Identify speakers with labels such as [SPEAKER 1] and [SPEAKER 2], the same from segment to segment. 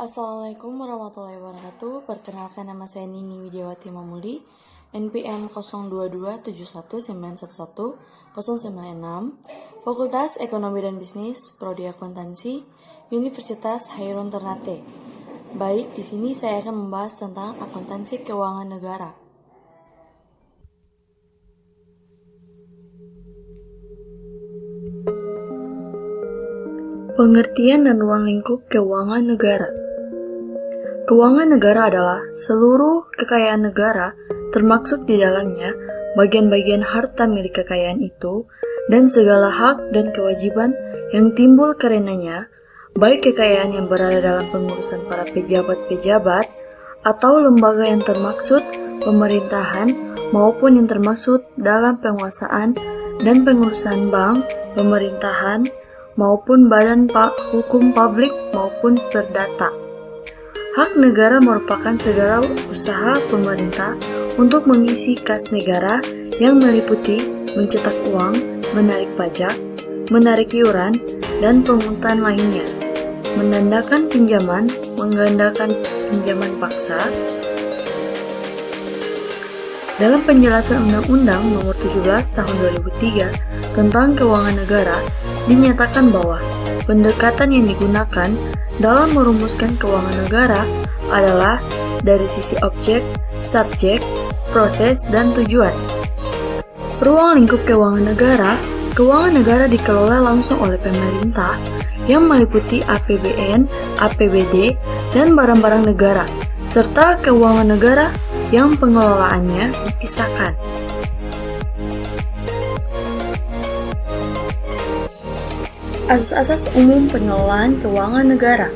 [SPEAKER 1] Assalamualaikum warahmatullahi wabarakatuh. Perkenalkan, nama saya Nini Widiawati Mamuli, NPM 022719110096, Fakultas Ekonomi dan Bisnis, Prodi Akuntansi, Universitas Hairun Ternate. Baik, di sini saya akan membahas tentang akuntansi keuangan negara. Pengertian dan ruang lingkup keuangan negara. Keuangan negara adalah seluruh kekayaan negara, termaksud di dalamnya bagian-bagian harta milik kekayaan itu, dan segala hak dan kewajiban yang timbul karenanya, baik kekayaan yang berada dalam pengurusan para pejabat-pejabat atau lembaga yang termaksud pemerintahan maupun yang termaksud dalam penguasaan dan pengurusan bank, pemerintahan, maupun badan hukum publik maupun perdata. Hak negara merupakan segala usaha pemerintah untuk mengisi kas negara yang meliputi mencetak uang, menarik pajak, menarik iuran, dan pungutan lainnya, menandakan pinjaman, menggandakan pinjaman paksa. Dalam penjelasan Undang-Undang Nomor 17 Tahun 2003 tentang Keuangan Negara, dinyatakan bahwa pendekatan yang digunakan dalam merumuskan keuangan negara adalah dari sisi objek, subjek, proses, dan tujuan. Ruang lingkup keuangan negara dikelola langsung oleh pemerintah yang meliputi APBN, APBD, dan barang-barang negara, serta keuangan negara yang pengelolaannya dipisahkan. Asas-asas umum pengelolaan keuangan negara.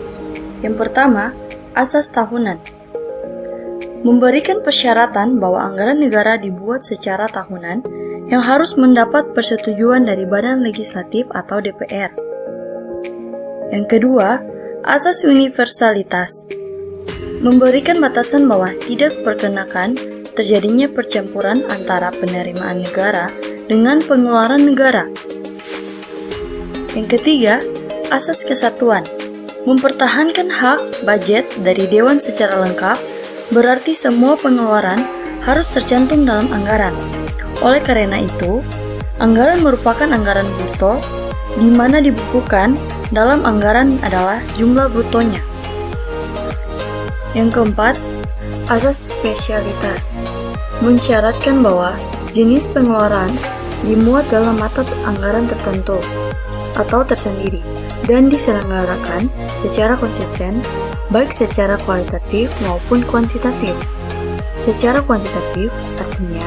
[SPEAKER 1] Yang pertama, asas tahunan. Memberikan persyaratan bahwa anggaran negara dibuat secara tahunan yang harus mendapat persetujuan dari Badan Legislatif atau DPR. Yang kedua, asas universalitas. Memberikan batasan bahwa tidak perkenakan terjadinya percampuran antara penerimaan negara dengan pengeluaran negara. Yang ketiga, asas kesatuan. Mempertahankan hak budget dari Dewan secara lengkap, berarti semua pengeluaran harus tercantum dalam anggaran. Oleh karena itu, anggaran merupakan anggaran bruto, di mana dibukukan dalam anggaran adalah jumlah brutonya. Yang keempat, asas spesialitas. Mensyaratkan bahwa jenis pengeluaran dimuat dalam mata anggaran tertentu atau tersendiri dan diselenggarakan secara konsisten, baik secara kualitatif maupun kuantitatif. Secara kuantitatif artinya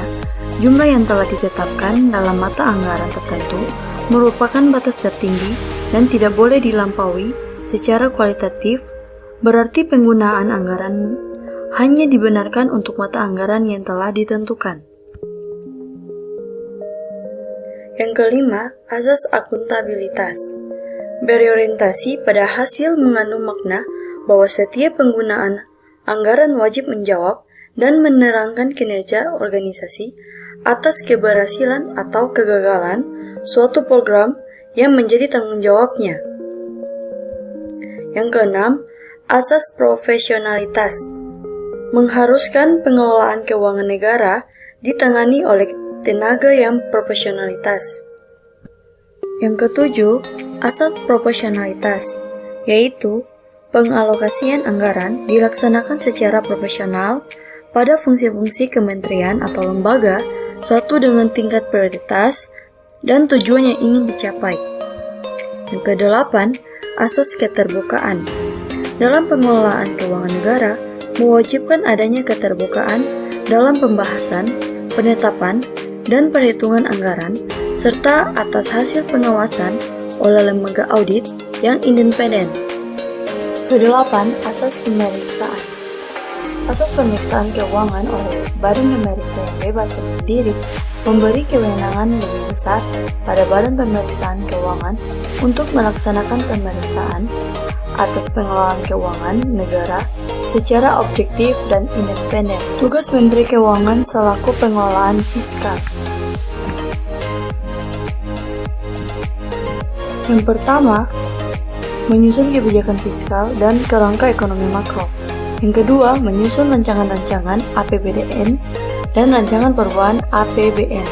[SPEAKER 1] jumlah yang telah ditetapkan dalam mata anggaran tertentu merupakan batas tertinggi dan tidak boleh dilampaui. Secara kualitatif berarti penggunaan anggaran hanya dibenarkan untuk mata anggaran yang telah ditentukan. Yang kelima, asas akuntabilitas. Berorientasi pada hasil mengandung makna bahwa setiap penggunaan anggaran wajib menjawab dan menerangkan kinerja organisasi atas keberhasilan atau kegagalan suatu program yang menjadi tanggung jawabnya. Yang keenam, asas profesionalitas. Mengharuskan pengelolaan keuangan negara ditangani oleh tenaga yang profesionalitas. Yang ketujuh, asas proporsionalitas, yaitu pengalokasian anggaran dilaksanakan secara profesional pada fungsi-fungsi kementerian atau lembaga suatu dengan tingkat prioritas dan tujuan yang ingin dicapai. Yang kedelapan, asas keterbukaan. Dalam pengelolaan keuangan negara, mewajibkan adanya keterbukaan dalam pembahasan, penetapan, dan perhitungan anggaran, serta atas hasil pengawasan oleh lembaga audit yang independen. Kedelapan, asas pemeriksaan. Asas pemeriksaan keuangan oleh Badan Pemeriksa yang bebas dan mandiri memberi kewenangan lebih besar pada Badan Pemeriksaan Keuangan untuk melaksanakan pemeriksaan atas pengelolaan keuangan negara secara objektif dan independen. Tugas Menteri Keuangan selaku pengelolaan fiskal. Yang pertama, menyusun kebijakan fiskal dan kerangka ekonomi makro. Yang kedua, menyusun rancangan-rancangan APBDN dan rancangan perubahan APBN.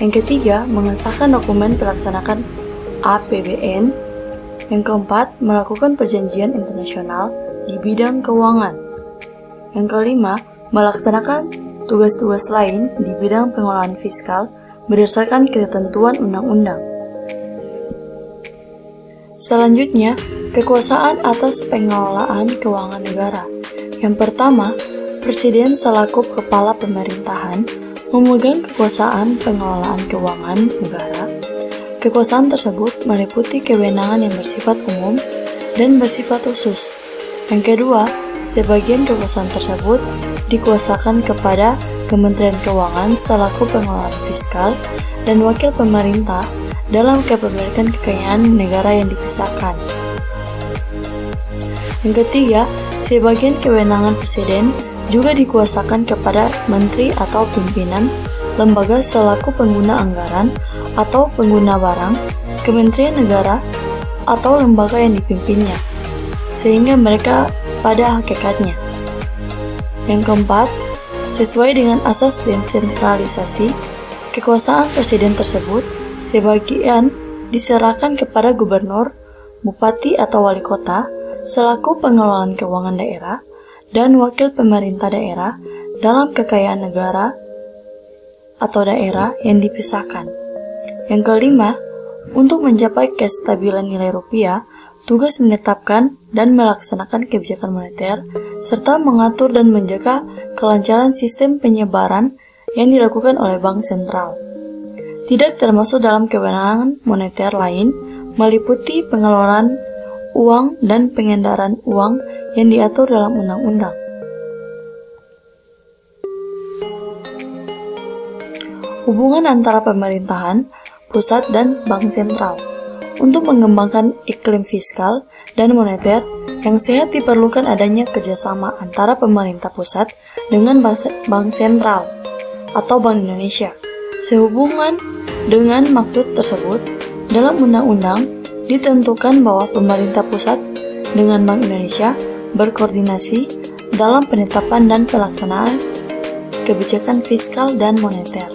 [SPEAKER 1] Yang ketiga, mengesahkan dokumen pelaksanaan APBN. Yang keempat, melakukan perjanjian internasional di bidang keuangan. Yang kelima, melaksanakan tugas-tugas lain di bidang pengolahan fiskal berdasarkan ketentuan undang-undang. Selanjutnya, kekuasaan atas pengelolaan keuangan negara. Yang pertama, Presiden selaku kepala pemerintahan memegang kekuasaan pengelolaan keuangan negara. Kekuasaan tersebut meliputi kewenangan yang bersifat umum dan bersifat khusus. Yang kedua, sebagian kekuasaan tersebut dikuasakan kepada Kementerian Keuangan selaku pengelola fiskal dan wakil pemerintah dalam kepemilikan kekayaan negara yang dipisahkan. Yang ketiga, sebagian kewenangan Presiden juga dikuasakan kepada menteri atau pimpinan lembaga selaku pengguna anggaran atau pengguna barang, kementerian negara, atau lembaga yang dipimpinnya, sehingga mereka pada hakikatnya. Yang keempat, sesuai dengan asas desentralisasi, kekuasaan Presiden tersebut sebagian diserahkan kepada gubernur, bupati atau wali kota selaku pengelolaan keuangan daerah dan wakil pemerintah daerah dalam kekayaan negara atau daerah yang dipisahkan. Yang kelima, untuk mencapai kestabilan nilai rupiah, tugas menetapkan dan melaksanakan kebijakan moneter serta mengatur dan menjaga kelancaran sistem penyebaran yang dilakukan oleh Bank Sentral. Tidak termasuk dalam kewenangan moneter lain meliputi pengelolaan uang dan pengedaran uang yang diatur dalam undang-undang. Hubungan antara pemerintahan, pusat, dan bank sentral. Untuk mengembangkan iklim fiskal dan moneter yang sehat diperlukan adanya kerjasama antara pemerintah pusat dengan bank sentral atau Bank Indonesia. Sehubungan dengan maksud tersebut, dalam undang-undang ditentukan bahwa pemerintah pusat dengan Bank Indonesia berkoordinasi dalam penetapan dan pelaksanaan kebijakan fiskal dan moneter.